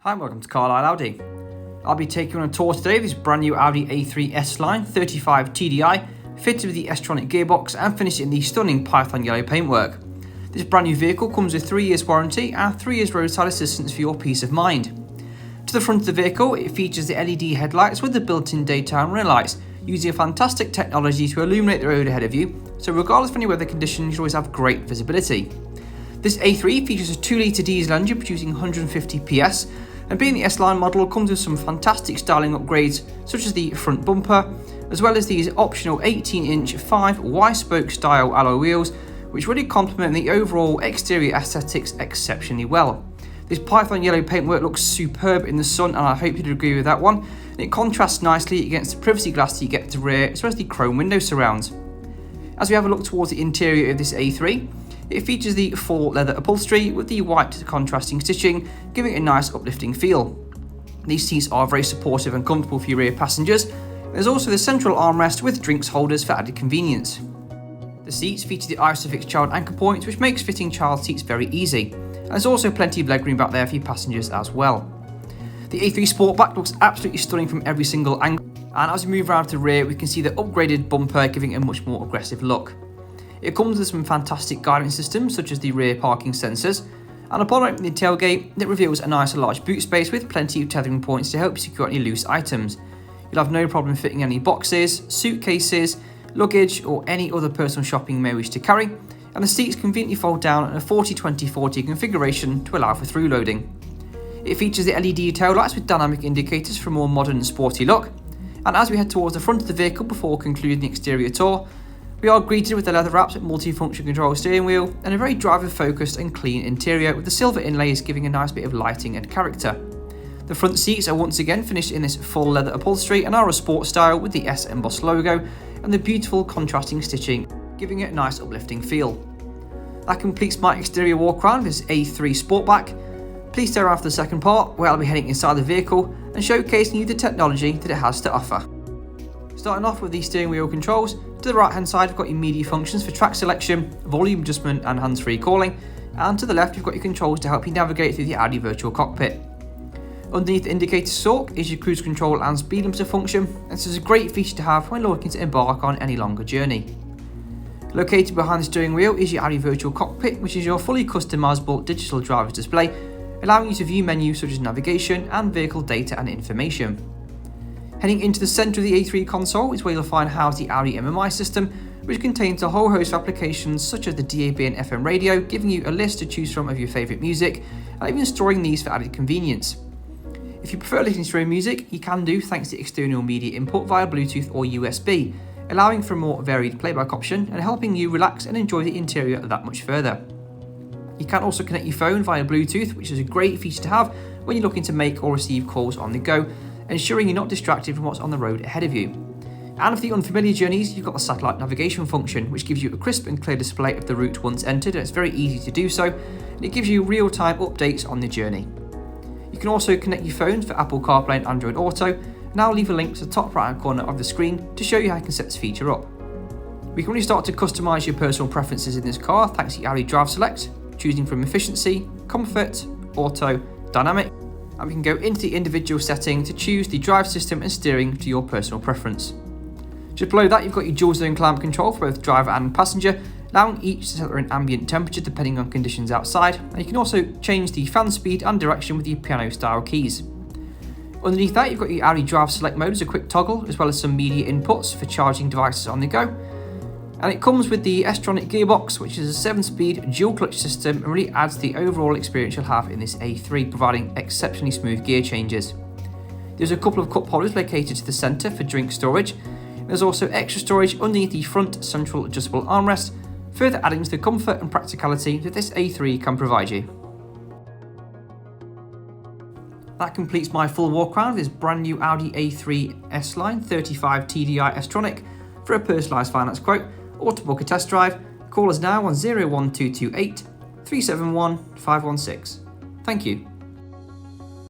Hi and welcome to Carlisle Audi. I'll be taking you on a tour today of this brand new Audi A3 S-Line 35 TDI, fitted with the S Tronic gearbox and finished in the stunning Python yellow paintwork. This brand new vehicle comes with 3 years warranty and 3 years roadside assistance for your peace of mind. To the front of the vehicle, it features the LED headlights with the built-in daytime running lights, using a fantastic technology to illuminate the road ahead of you, so regardless of any weather conditions, you always have great visibility. This A3 features a 2-litre diesel engine producing 150 PS, and being the S-Line model comes with some fantastic styling upgrades such as the front bumper, as well as these optional 18-inch 5 Y-spoke style alloy wheels, which really complement the overall exterior aesthetics exceptionally well. This Python yellow paintwork looks superb in the sun, and I hope you'd agree with that one. And it contrasts nicely against the privacy glass that you get at the rear, as well as the chrome window surrounds. As we have a look towards the interior of this A3, it features the full leather upholstery with the white contrasting stitching, giving it a nice uplifting feel. These seats are very supportive and comfortable for your rear passengers. There's also the central armrest with drinks holders for added convenience. The seats feature the Isofix child anchor points, which makes fitting child seats very easy. And there's also plenty of legroom back there for your passengers as well. The A3 Sportback looks absolutely stunning from every single angle, and as we move around to the rear, we can see the upgraded bumper giving it a much more aggressive look. It comes with some fantastic guidance systems such as the rear parking sensors, and upon opening the tailgate, it reveals a nice large boot space with plenty of tethering points to help you secure any loose items. You'll have no problem fitting any boxes, suitcases, luggage or any other personal shopping you may wish to carry, and the seats conveniently fold down in a 40-20-40 configuration to allow for through loading. It features the LED tail lights with dynamic indicators for a more modern and sporty look, and as we head towards the front of the vehicle before concluding the exterior tour, we are greeted with the leather wraps with multi-function control steering wheel and a very driver-focused and clean interior with the silver inlays giving a nice bit of lighting and character. The front seats are once again finished in this full leather upholstery and are a sport style with the S embossed logo and the beautiful contrasting stitching, giving it a nice uplifting feel. That completes my exterior walk around this A3 Sportback. Please stay around for the second part, where I'll be heading inside the vehicle and showcasing you the technology that it has to offer. Starting off with the steering wheel controls, to the right hand side we've got your media functions for track selection, volume adjustment and hands-free calling, and to the left you've got your controls to help you navigate through the Audi virtual cockpit. Underneath the indicator stalk is your cruise control and speed limiter function, and this is a great feature to have when looking to embark on any longer journey. Located behind the steering wheel is your Audi virtual cockpit, which is your fully customizable digital driver's display, allowing you to view menus such as navigation and vehicle data and information. Heading into the centre of the A3 console is where you'll find housed the Audi MMI system, which contains a whole host of applications such as the DAB and FM radio, giving you a list to choose from of your favourite music, and even storing these for added convenience. If you prefer listening to your own music, you can do thanks to external media input via Bluetooth or USB, allowing for a more varied playback option and helping you relax and enjoy the interior that much further. You can also connect your phone via Bluetooth, which is a great feature to have when you're looking to make or receive calls on the go, ensuring you're not distracted from what's on the road ahead of you. And for the unfamiliar journeys, you've got the satellite navigation function, which gives you a crisp and clear display of the route once entered, and it's very easy to do so, and it gives you real-time updates on the journey. You can also connect your phones for Apple CarPlay and Android Auto, and I'll leave a link to the top right-hand corner of the screen to show you how you can set this feature up. We can really start to customise your personal preferences in this car thanks to Audi Drive Select, choosing from efficiency, comfort, auto, dynamic, and we can go into the individual setting to choose the drive system and steering to your personal preference. Just below that you've got your dual zone climate control for both driver and passenger, allowing each to set their own ambient temperature depending on conditions outside, and you can also change the fan speed and direction with your piano style keys. Underneath that you've got your Audi Drive Select mode as a quick toggle, as well as some media inputs for charging devices on the go. And it comes with the S Tronic gearbox, which is a 7-speed dual clutch system and really adds the overall experience you'll have in this A3, providing exceptionally smooth gear changes. There's a couple of cup holders located to the centre for drink storage. There's also extra storage underneath the front central adjustable armrest, further adding to the comfort and practicality that this A3 can provide you. That completes my full walk around of this brand new Audi A3 S-Line 35 TDI S Tronic. For a personalised finance quote or to book a test drive, call us now on 01228 371 516. Thank you.